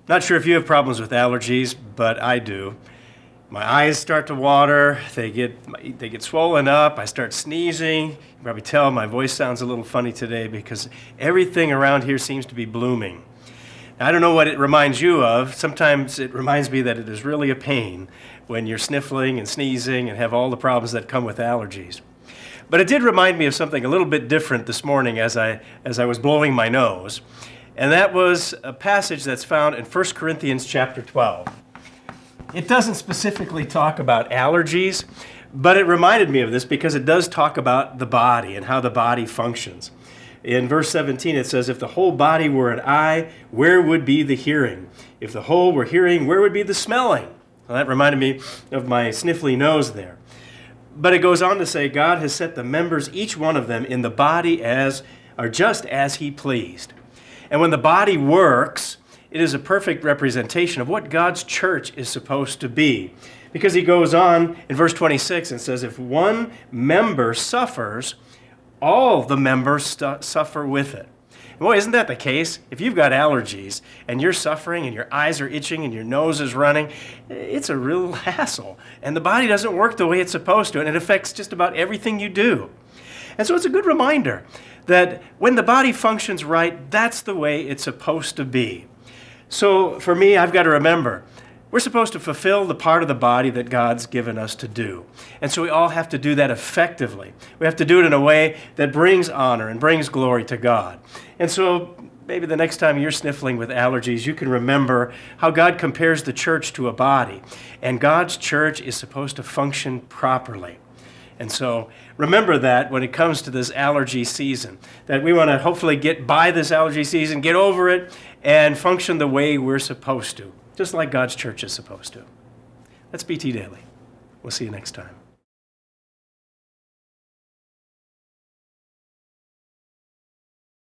Not sure if you have problems with allergies, but I do. My eyes start to water, they get swollen up, I start sneezing. You can probably tell my voice sounds a little funny today because everything around here seems to be blooming. Now, I don't know what it reminds you of. Sometimes it reminds me that it is really a pain when you're sniffling and sneezing and have all the problems that come with allergies. But it did remind me of something a little bit different this morning as I was blowing my nose. And that was a passage that's found in 1 Corinthians chapter 12. It doesn't specifically talk about allergies, but it reminded me of this because it does talk about the body and how the body functions. In verse 17 it says, if the whole body were an eye, where would be the hearing? If the whole were hearing, where would be the smelling? Well, that reminded me of my sniffly nose there. But it goes on to say, God has set the members, each one of them, in the body just as he pleased. And when the body works, it is a perfect representation of what God's church is supposed to be. Because he goes on in verse 26 and says, if one member suffers, all the members suffer with it. And boy, isn't that the case? If you've got allergies and you're suffering and your eyes are itching and your nose is running, it's a real hassle. And the body doesn't work the way it's supposed to, and it affects just about everything you do. And so it's a good reminder that when the body functions right, that's the way it's supposed to be. So for me, I've got to remember, we're supposed to fulfill the part of the body that God's given us to do. And so we all have to do that effectively. We have to do it in a way that brings honor and brings glory to God. And so maybe the next time you're sniffling with allergies, you can remember how God compares the church to a body. And God's church is supposed to function properly. And so remember that when it comes to this allergy season, that we want to hopefully get by this allergy season, get over it, and function the way we're supposed to, just like God's church is supposed to. That's BT Daily. We'll see you next time.